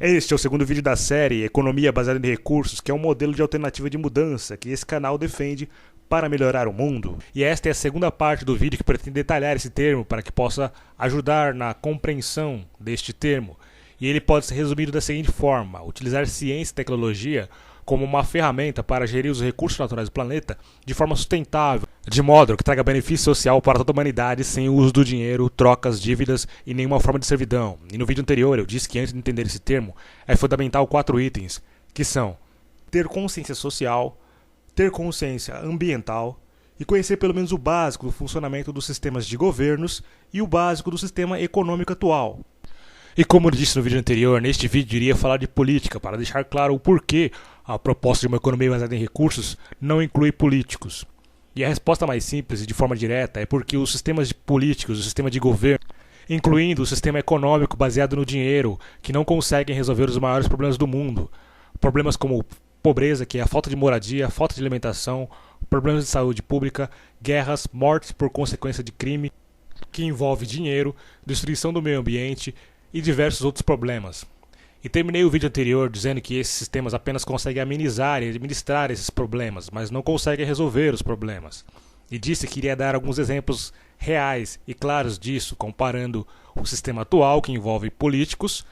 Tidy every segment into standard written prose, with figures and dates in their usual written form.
Este é o segundo vídeo da série Economia Baseada em Recursos, que é um modelo de alternativa de mudança que esse canal defende para melhorar o mundo. E esta é a segunda parte do vídeo que pretende detalhar esse termo para que possa ajudar na compreensão deste termo. E ele pode ser resumido da seguinte forma: utilizar ciência e tecnologia como uma ferramenta para gerir os recursos naturais do planeta de forma sustentável, de modo que traga benefício social para toda a humanidade sem o uso do dinheiro, trocas, dívidas e nenhuma forma de servidão. E no vídeo anterior eu disse que antes de entender esse termo é fundamental 4 itens, que são ter consciência social, ter consciência ambiental e conhecer pelo menos o básico do funcionamento dos sistemas de governos e o básico do sistema econômico atual. E como eu disse no vídeo anterior, neste vídeo iria falar de política, para deixar claro o porquê a proposta de uma economia baseada em recursos não inclui políticos. E a resposta mais simples e de forma direta é porque os sistemas políticos, o sistema de governo, incluindo o sistema econômico baseado no dinheiro, que não conseguem resolver os maiores problemas do mundo. Problemas como pobreza, que é a falta de moradia, a falta de alimentação, problemas de saúde pública, guerras, mortes por consequência de crime, que envolve dinheiro, destruição do meio ambiente e diversos outros problemas. E terminei o vídeo anterior dizendo que esses sistemas apenas conseguem amenizar e administrar esses problemas, mas não conseguem resolver os problemas. E disse que iria dar alguns exemplos reais e claros disso, comparando o sistema atual, que envolve políticos,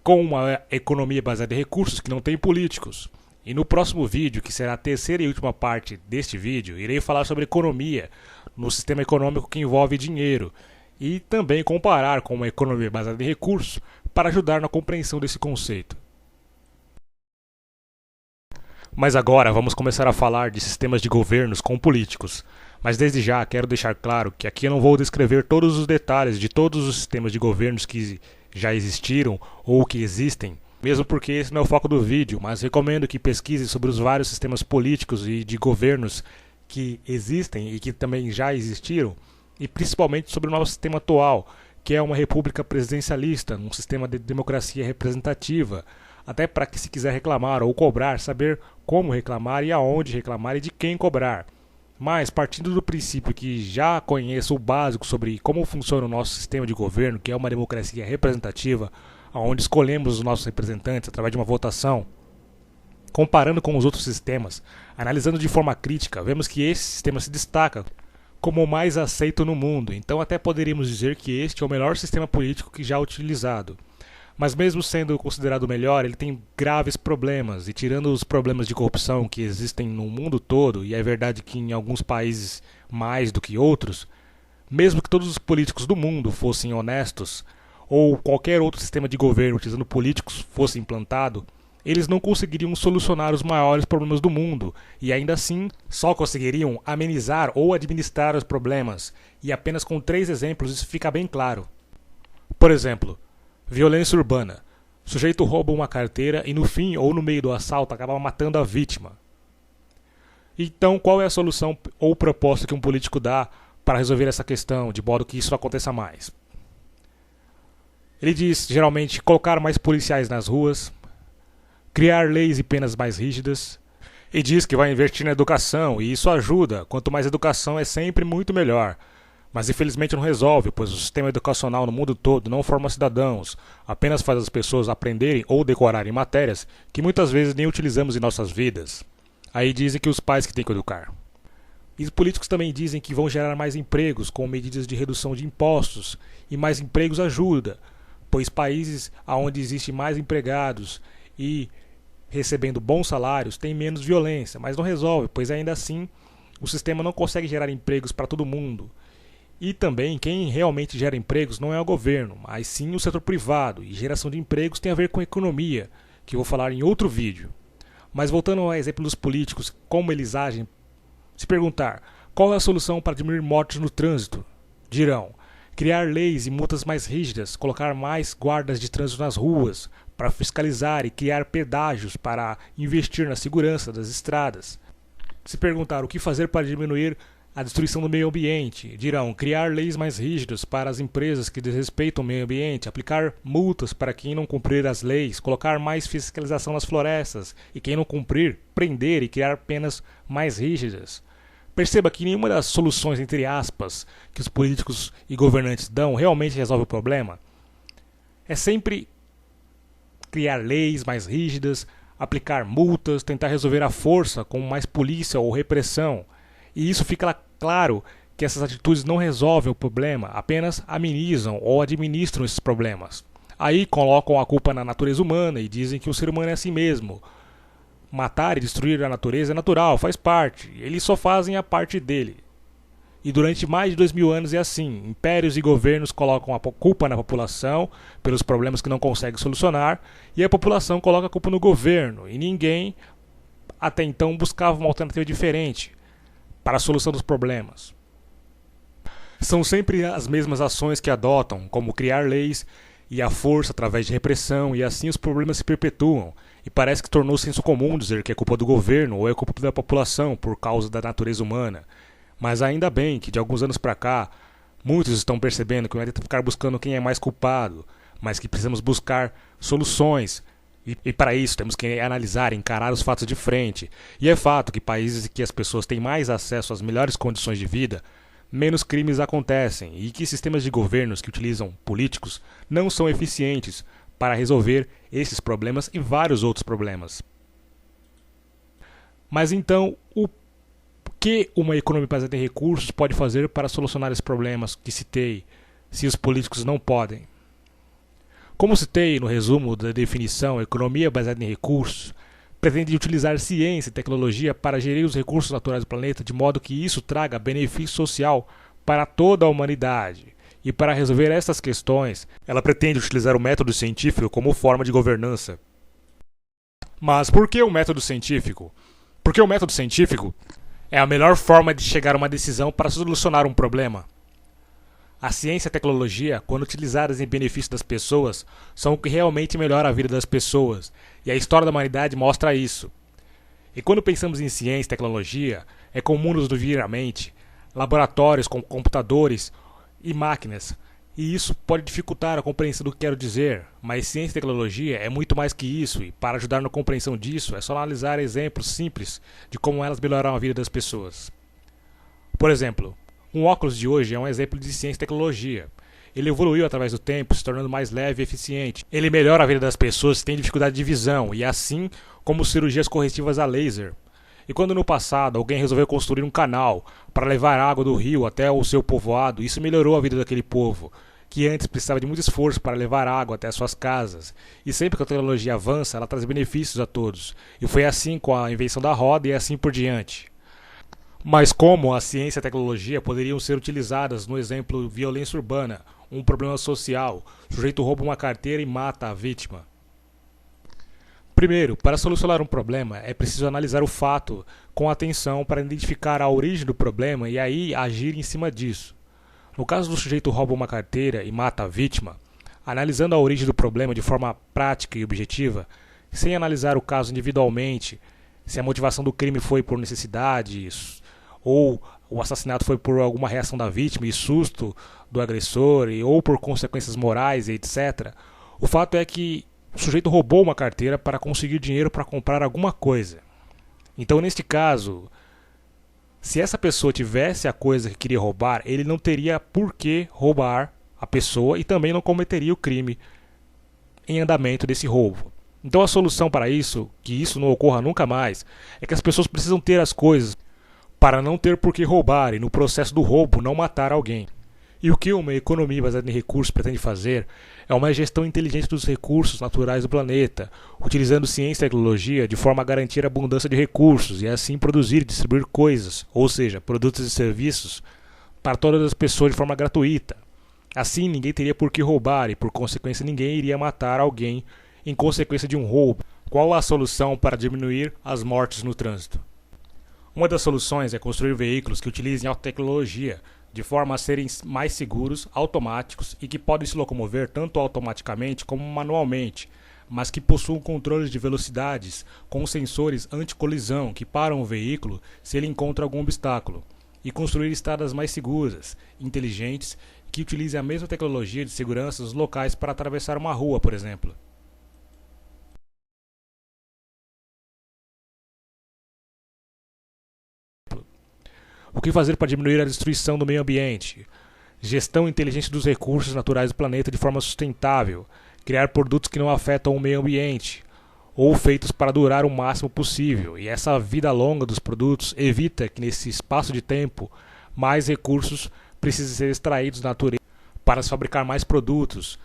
com uma economia baseada em recursos que não tem políticos. E no próximo vídeo, que será a terceira e última parte deste vídeo, irei falar sobre economia no sistema econômico que envolve dinheiro, e também comparar com uma economia baseada em recursos para ajudar na compreensão desse conceito. Mas agora vamos começar a falar de sistemas de governos com políticos. Mas desde já quero deixar claro que aqui eu não vou descrever todos os detalhes de todos os sistemas de governos que já existiram ou que existem, mesmo porque esse não é o foco do vídeo, mas recomendo que pesquise sobre os vários sistemas políticos e de governos que existem e que também já existiram, e principalmente sobre o nosso sistema atual, que é uma república presidencialista, um sistema de democracia representativa, até para que, se quiser reclamar ou cobrar, saber como reclamar e aonde reclamar e de quem cobrar. Mas, partindo do princípio que já conheço o básico sobre como funciona o nosso sistema de governo, que é uma democracia representativa, onde escolhemos os nossos representantes através de uma votação, comparando com os outros sistemas, analisando de forma crítica, vemos que esse sistema se destaca como o mais aceito no mundo, então até poderíamos dizer que este é o melhor sistema político que já utilizado. Mas mesmo sendo considerado o melhor, ele tem graves problemas, e tirando os problemas de corrupção que existem no mundo todo, e é verdade que em alguns países mais do que outros, mesmo que todos os políticos do mundo fossem honestos, ou qualquer outro sistema de governo utilizando políticos fosse implantado, eles não conseguiriam solucionar os maiores problemas do mundo, e ainda assim só conseguiriam amenizar ou administrar os problemas, e apenas com 3 exemplos isso fica bem claro. Por exemplo, violência urbana. O sujeito rouba uma carteira e no fim ou no meio do assalto acaba matando a vítima. Então qual é a solução ou proposta que um político dá para resolver essa questão, de modo que isso não aconteça mais? Ele diz, geralmente, colocar mais policiais nas ruas, criar leis e penas mais rígidas, e diz que vai investir na educação, e isso ajuda, quanto mais educação é sempre muito melhor. Mas infelizmente não resolve, pois o sistema educacional no mundo todo não forma cidadãos, apenas faz as pessoas aprenderem ou decorarem matérias que muitas vezes nem utilizamos em nossas vidas. Aí dizem que os pais que têm que educar. E os políticos também dizem que vão gerar mais empregos com medidas de redução de impostos, e mais empregos ajuda, pois países onde existem mais empregados e recebendo bons salários têm menos violência, mas não resolve, pois ainda assim o sistema não consegue gerar empregos para todo mundo. E também quem realmente gera empregos não é o governo, mas sim o setor privado, e geração de empregos tem a ver com economia, que eu vou falar em outro vídeo. Mas voltando ao exemplo dos políticos, como eles agem, se perguntar qual é a solução para diminuir mortes no trânsito, dirão: criar leis e multas mais rígidas, colocar mais guardas de trânsito nas ruas, para fiscalizar e criar pedágios para investir na segurança das estradas. Se perguntar o que fazer para diminuir a destruição do meio ambiente, dirão: criar leis mais rígidas para as empresas que desrespeitam o meio ambiente, aplicar multas para quem não cumprir as leis, colocar mais fiscalização nas florestas, e quem não cumprir, prender e criar penas mais rígidas. Perceba que nenhuma das soluções, entre aspas, que os políticos e governantes dão realmente resolve o problema. É sempre criar leis mais rígidas, aplicar multas, tentar resolver à força com mais polícia ou repressão. E isso fica claro que essas atitudes não resolvem o problema, apenas amenizam ou administram esses problemas. Aí colocam a culpa na natureza humana e dizem que o ser humano é assim mesmo. Matar e destruir a natureza é natural, faz parte. Eles só fazem a parte dele. E durante mais de 2000 anos é assim. Impérios e governos colocam a culpa na população pelos problemas que não conseguem solucionar, e a população coloca a culpa no governo. E ninguém, até então, buscava uma alternativa diferente para a solução dos problemas. São sempre as mesmas ações que adotam, como criar leis e a força através de repressão, e assim os problemas se perpetuam. E parece que tornou senso comum dizer que é culpa do governo ou é culpa da população por causa da natureza humana. Mas ainda bem que de alguns anos para cá, muitos estão percebendo que não adianta ficar buscando quem é mais culpado, mas que precisamos buscar soluções. E para isso temos que analisar, encarar os fatos de frente. E é fato que países em que as pessoas têm mais acesso às melhores condições de vida, menos crimes acontecem, e que sistemas de governos que utilizam políticos não são eficientes para resolver esses problemas e vários outros problemas. Mas então, o que uma economia baseada em recursos pode fazer para solucionar esses problemas que citei, se os políticos não podem? Como citei no resumo da definição, a economia baseada em recursos pretende utilizar ciência e tecnologia para gerir os recursos naturais do planeta de modo que isso traga benefício social para toda a humanidade. E para resolver essas questões, ela pretende utilizar o método científico como forma de governança. Mas por que o método científico? Porque o método científico é a melhor forma de chegar a uma decisão para solucionar um problema. A ciência e a tecnologia, quando utilizadas em benefício das pessoas, são o que realmente melhora a vida das pessoas, e a história da humanidade mostra isso. E quando pensamos em ciência e tecnologia, é comum nos vir à mente laboratórios com computadores e máquinas, e isso pode dificultar a compreensão do que quero dizer, mas ciência e tecnologia é muito mais que isso, e para ajudar na compreensão disso é só analisar exemplos simples de como elas melhoram a vida das pessoas. Por exemplo, um óculos de hoje é um exemplo de ciência e tecnologia. Ele evoluiu através do tempo, se tornando mais leve e eficiente. Ele melhora a vida das pessoas que têm dificuldade de visão, e assim como cirurgias corretivas a laser. E quando no passado alguém resolveu construir um canal para levar água do rio até o seu povoado, isso melhorou a vida daquele povo, que antes precisava de muito esforço para levar água até as suas casas. E sempre que a tecnologia avança, ela traz benefícios a todos. E foi assim com a invenção da roda e assim por diante. Mas como a ciência e a tecnologia poderiam ser utilizadas no exemplo violência urbana, um problema social, o sujeito rouba uma carteira e mata a vítima? Primeiro, para solucionar um problema, é preciso analisar o fato com atenção para identificar a origem do problema e aí agir em cima disso. No caso do sujeito rouba uma carteira e mata a vítima, analisando a origem do problema de forma prática e objetiva, sem analisar o caso individualmente, se a motivação do crime foi por necessidade ou o assassinato foi por alguma reação da vítima e susto do agressor ou por consequências morais e etc. O fato é que o sujeito roubou uma carteira para conseguir dinheiro para comprar alguma coisa. Então, neste caso, se essa pessoa tivesse a coisa que queria roubar, ele não teria por que roubar a pessoa e também não cometeria o crime em andamento desse roubo. Então a solução para isso, que isso não ocorra nunca mais, é que as pessoas precisam ter as coisas para não ter por que roubar e no processo do roubo não matar alguém. E o que uma economia baseada em recursos pretende fazer é uma gestão inteligente dos recursos naturais do planeta, utilizando ciência e tecnologia de forma a garantir a abundância de recursos e assim produzir e distribuir coisas, ou seja, produtos e serviços, para todas as pessoas de forma gratuita. Assim ninguém teria por que roubar e por consequência ninguém iria matar alguém em consequência de um roubo. Qual a solução para diminuir as mortes no trânsito? Uma das soluções é construir veículos que utilizem alta tecnologia, de forma a serem mais seguros, automáticos e que podem se locomover tanto automaticamente como manualmente, mas que possuam controles de velocidades com sensores anti-colisão que param o veículo se ele encontra algum obstáculo, e construir estradas mais seguras, inteligentes, que utilizem a mesma tecnologia de segurança nos locais para atravessar uma rua, por exemplo. O que fazer para diminuir a destruição do meio ambiente? Gestão inteligente dos recursos naturais do planeta de forma sustentável, criar produtos que não afetam o meio ambiente, ou feitos para durar o máximo possível. E essa vida longa dos produtos evita que nesse espaço de tempo mais recursos precisem ser extraídos da natureza para se fabricar mais produtos.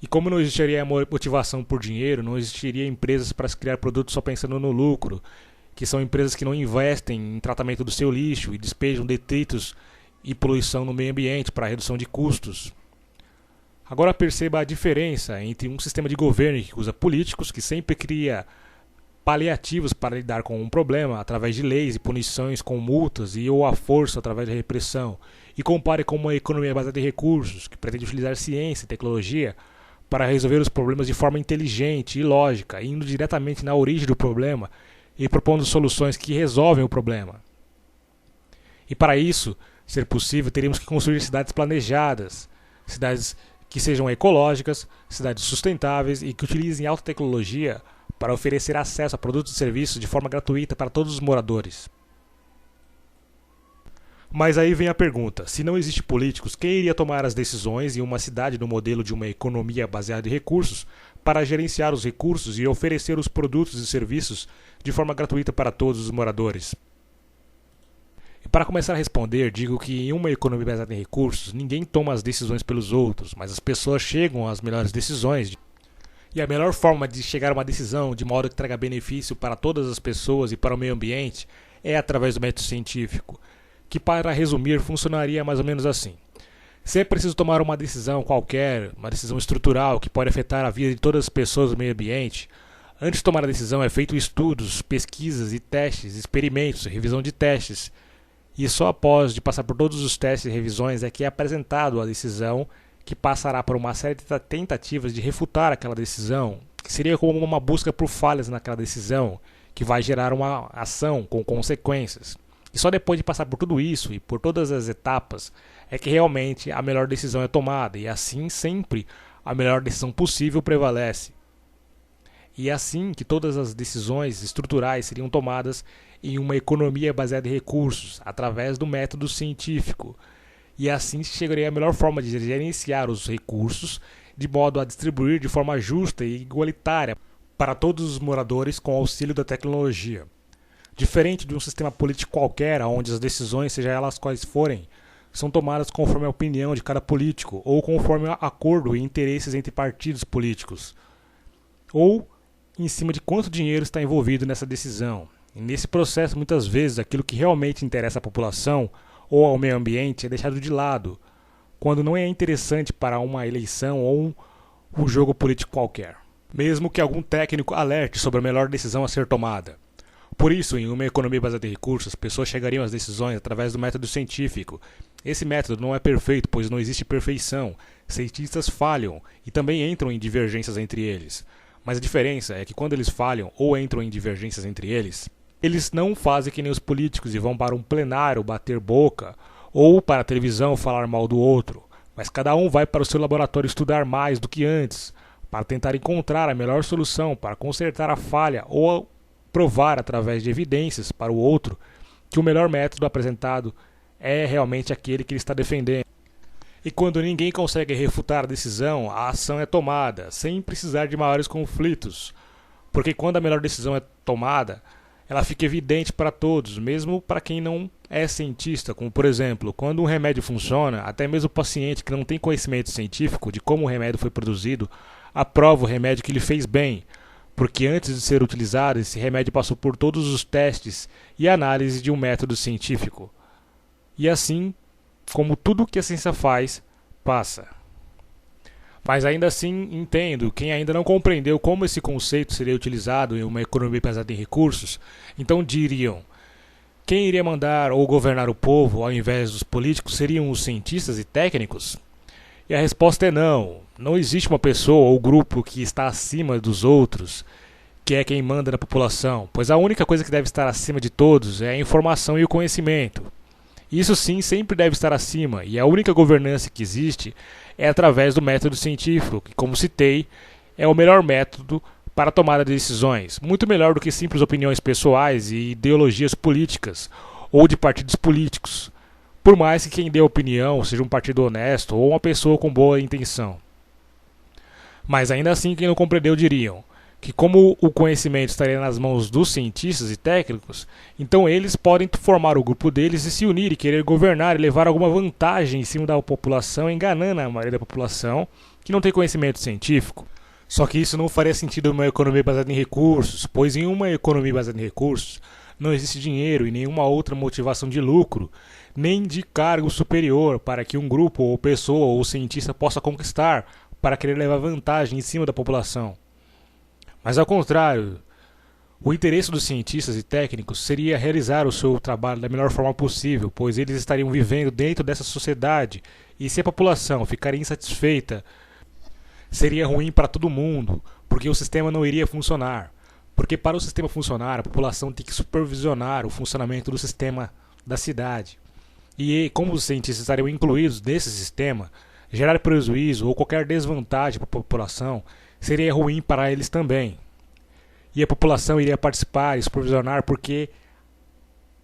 E como não existiria motivação por dinheiro, não existiria empresas para se criar produtos só pensando no lucro, que são empresas que não investem em tratamento do seu lixo e despejam detritos e poluição no meio ambiente para redução de custos. Agora perceba a diferença entre um sistema de governo que usa políticos, que sempre cria paliativos para lidar com um problema através de leis e punições com multas e ou a força através da repressão, e compare com uma economia baseada em recursos, que pretende utilizar ciência e tecnologia para resolver os problemas de forma inteligente e lógica, indo diretamente na origem do problema e propondo soluções que resolvem o problema. E para isso ser possível, teríamos que construir cidades planejadas, cidades que sejam ecológicas, cidades sustentáveis e que utilizem alta tecnologia para oferecer acesso a produtos e serviços de forma gratuita para todos os moradores. Mas aí vem a pergunta: se não existe políticos, quem iria tomar as decisões em uma cidade no modelo de uma economia baseada em recursos para gerenciar os recursos e oferecer os produtos e serviços de forma gratuita para todos os moradores? E para começar a responder, digo que em uma economia baseada em recursos, ninguém toma as decisões pelos outros, mas as pessoas chegam às melhores decisões. E a melhor forma de chegar a uma decisão de modo que traga benefício para todas as pessoas e para o meio ambiente é através do método científico, que, para resumir, funcionaria mais ou menos assim. Se é preciso tomar uma decisão qualquer, uma decisão estrutural que pode afetar a vida de todas as pessoas do meio ambiente, antes de tomar a decisão é feito estudos, pesquisas e testes, experimentos, revisão de testes. E só após de passar por todos os testes e revisões é que é apresentado a decisão, que passará por uma série de tentativas de refutar aquela decisão, que seria como uma busca por falhas naquela decisão, que vai gerar uma ação com consequências. E só depois de passar por tudo isso e por todas as etapas é que realmente a melhor decisão é tomada, e assim sempre a melhor decisão possível prevalece. E é assim que todas as decisões estruturais seriam tomadas em uma economia baseada em recursos, através do método científico. E assim se chegaria à melhor forma de gerenciar os recursos, de modo a distribuir de forma justa e igualitária para todos os moradores com auxílio da tecnologia. Diferente de um sistema político qualquer, onde as decisões, seja elas quais forem, são tomadas conforme a opinião de cada político, ou conforme acordo e interesses entre partidos políticos, ou em cima de quanto dinheiro está envolvido nessa decisão. E nesse processo, muitas vezes, aquilo que realmente interessa à população ou ao meio ambiente é deixado de lado, quando não é interessante para uma eleição ou um jogo político qualquer, mesmo que algum técnico alerte sobre a melhor decisão a ser tomada. Por isso, em uma economia baseada em recursos, as pessoas chegariam às decisões através do método científico. Esse método não é perfeito, pois não existe perfeição. Cientistas falham e também entram em divergências entre eles. Mas a diferença é que quando eles falham ou entram em divergências entre eles não fazem que nem os políticos e vão para um plenário bater boca ou para a televisão falar mal do outro. Mas cada um vai para o seu laboratório estudar mais do que antes, para tentar encontrar a melhor solução, para consertar a falha ou provar através de evidências para o outro que o melhor método apresentado é realmente aquele que ele está defendendo. E quando ninguém consegue refutar a decisão, a ação é tomada, sem precisar de maiores conflitos. Porque quando a melhor decisão é tomada, ela fica evidente para todos, mesmo para quem não é cientista, como por exemplo, quando um remédio funciona, até mesmo o paciente que não tem conhecimento científico de como o remédio foi produzido, aprova o remédio que lhe fez bem, porque antes de ser utilizado, esse remédio passou por todos os testes e análise de um método científico. E assim, como tudo que a ciência faz, passa. Mas ainda assim, entendo, quem ainda não compreendeu como esse conceito seria utilizado em uma economia baseada em recursos, então diriam: quem iria mandar ou governar o povo ao invés dos políticos seriam os cientistas e técnicos? E a resposta é não. Não existe uma pessoa ou grupo que está acima dos outros, que é quem manda na população, pois a única coisa que deve estar acima de todos é a informação e o conhecimento. Isso sim sempre deve estar acima, e a única governança que existe é através do método científico, que, como citei, é o melhor método para a tomada de decisões, muito melhor do que simples opiniões pessoais e ideologias políticas ou de partidos políticos, por mais que quem dê opinião seja um partido honesto ou uma pessoa com boa intenção. Mas ainda assim, quem não compreendeu diriam que como o conhecimento estaria nas mãos dos cientistas e técnicos, então eles podem formar o grupo deles e se unir e querer governar e levar alguma vantagem em cima da população, enganando a maioria da população que não tem conhecimento científico. Só que isso não faria sentido em uma economia baseada em recursos, pois em uma economia baseada em recursos não existe dinheiro e nenhuma outra motivação de lucro, nem de cargo superior para que um grupo ou pessoa ou cientista possa conquistar para querer levar vantagem em cima da população. Mas ao contrário, o interesse dos cientistas e técnicos seria realizar o seu trabalho da melhor forma possível, pois eles estariam vivendo dentro dessa sociedade e se a população ficaria insatisfeita, seria ruim para todo mundo, porque o sistema não iria funcionar. Porque para o sistema funcionar, a população tem que supervisionar o funcionamento do sistema da cidade. E como os cientistas estariam incluídos nesse sistema, gerar prejuízo ou qualquer desvantagem para a população seria ruim para eles também. E a população iria participar e supervisionar porque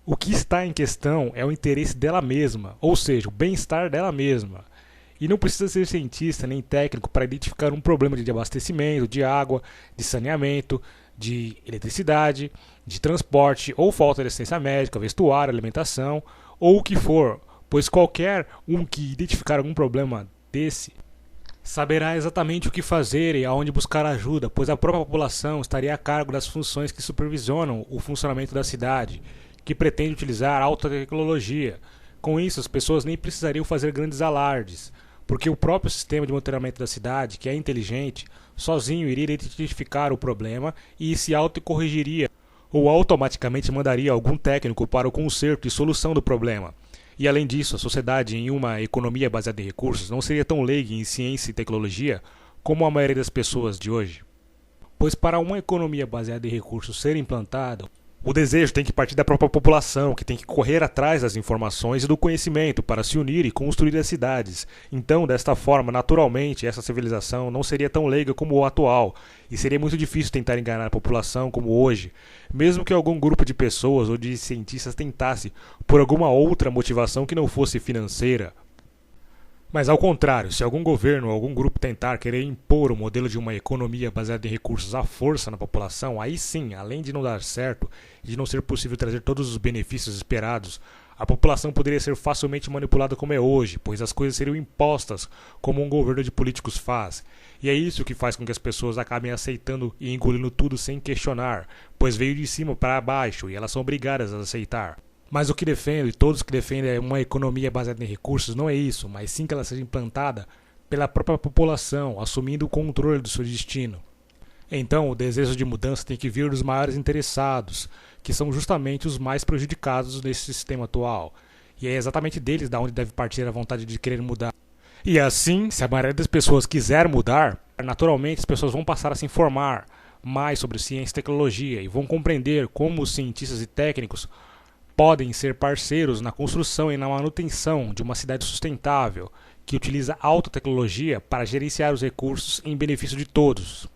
o que está em questão é o interesse dela mesma, ou seja, o bem-estar dela mesma. E não precisa ser cientista nem técnico para identificar um problema de abastecimento, de água, de saneamento, de eletricidade, de transporte ou falta de assistência médica, vestuário, alimentação ou o que for, pois qualquer um que identificar algum problema desse saberá exatamente o que fazer e aonde buscar ajuda, pois a própria população estaria a cargo das funções que supervisionam o funcionamento da cidade, que pretende utilizar alta tecnologia. Com isso, as pessoas nem precisariam fazer grandes alardes, porque o próprio sistema de monitoramento da cidade, que é inteligente, sozinho iria identificar o problema e se autocorrigiria, ou automaticamente mandaria algum técnico para o conserto e solução do problema. E além disso, a sociedade em uma economia baseada em recursos não seria tão leiga em ciência e tecnologia como a maioria das pessoas de hoje. Pois para uma economia baseada em recursos ser implantada, o desejo tem que partir da própria população, que tem que correr atrás das informações e do conhecimento para se unir e construir as cidades. Então, desta forma, naturalmente, essa civilização não seria tão leiga como o atual, e seria muito difícil tentar enganar a população como hoje, mesmo que algum grupo de pessoas ou de cientistas tentasse por alguma outra motivação que não fosse financeira. Mas ao contrário, se algum governo ou algum grupo tentar querer impor o modelo de uma economia baseada em recursos à força na população, aí sim, além de não dar certo e de não ser possível trazer todos os benefícios esperados, a população poderia ser facilmente manipulada como é hoje, pois as coisas seriam impostas como um governo de políticos faz. E é isso que faz com que as pessoas acabem aceitando e engolindo tudo sem questionar, pois veio de cima para baixo e elas são obrigadas a aceitar. Mas o que defendo, e todos que defendem uma economia baseada em recursos, não é isso, mas sim que ela seja implantada pela própria população, assumindo o controle do seu destino. Então, o desejo de mudança tem que vir dos maiores interessados, que são justamente os mais prejudicados nesse sistema atual. E é exatamente deles da onde deve partir a vontade de querer mudar. E assim, se a maioria das pessoas quiser mudar, naturalmente as pessoas vão passar a se informar mais sobre ciência e tecnologia e vão compreender como os cientistas e técnicos podem ser parceiros na construção e na manutenção de uma cidade sustentável, que utiliza alta tecnologia para gerenciar os recursos em benefício de todos.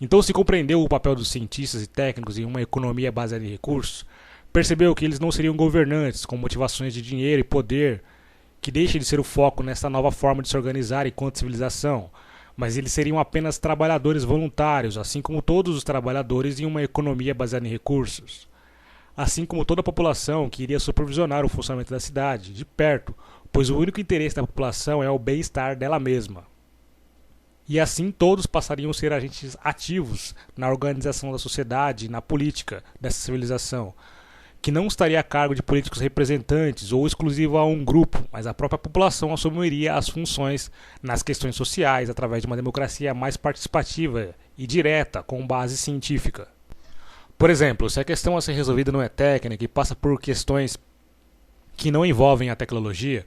Então, se compreendeu o papel dos cientistas e técnicos em uma economia baseada em recursos, percebeu que eles não seriam governantes com motivações de dinheiro e poder, que deixa de ser o foco nesta nova forma de se organizar enquanto civilização, mas eles seriam apenas trabalhadores voluntários, assim como todos os trabalhadores em uma economia baseada em recursos. Assim como toda a população que iria supervisionar o funcionamento da cidade, de perto, pois o único interesse da população é o bem-estar dela mesma. E assim todos passariam a ser agentes ativos na organização da sociedade e na política dessa civilização, que não estaria a cargo de políticos representantes ou exclusivo a um grupo, mas a própria população assumiria as funções nas questões sociais através de uma democracia mais participativa e direta, com base científica. Por exemplo, se a questão a ser resolvida não é técnica e passa por questões que não envolvem a tecnologia,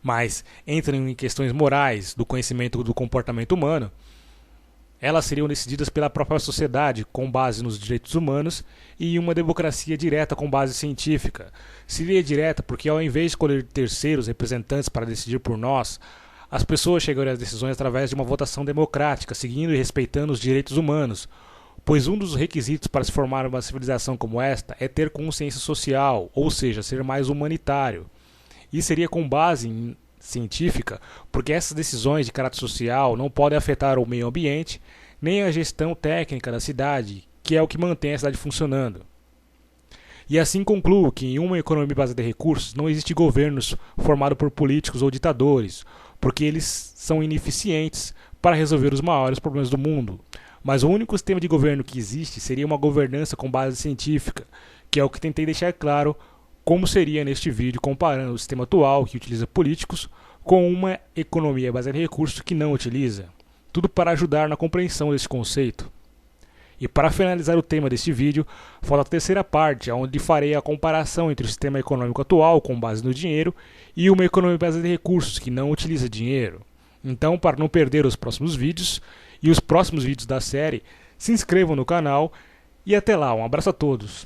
mas entram em questões morais do conhecimento do comportamento humano, elas seriam decididas pela própria sociedade com base nos direitos humanos e em uma democracia direta com base científica. Seria direta porque ao invés de escolher terceiros representantes para decidir por nós, as pessoas chegariam às decisões através de uma votação democrática, seguindo e respeitando os direitos humanos, pois um dos requisitos para se formar uma civilização como esta é ter consciência social, ou seja, ser mais humanitário. E seria com base em científica, porque essas decisões de caráter social não podem afetar o meio ambiente, nem a gestão técnica da cidade, que é o que mantém a cidade funcionando. E assim concluo que em uma economia baseada em recursos não existe governos formados por políticos ou ditadores, porque eles são ineficientes para resolver os maiores problemas do mundo. Mas o único sistema de governo que existe seria uma governança com base científica, que é o que tentei deixar claro como seria neste vídeo comparando o sistema atual, que utiliza políticos, com uma economia baseada em recursos que não utiliza. Tudo para ajudar na compreensão desse conceito. E para finalizar o tema deste vídeo, falta a terceira parte, onde farei a comparação entre o sistema econômico atual, com base no dinheiro, e uma economia baseada em recursos, que não utiliza dinheiro. Então, para não perder os próximos vídeos e os próximos vídeos da série, se inscrevam no canal e até lá, um abraço a todos.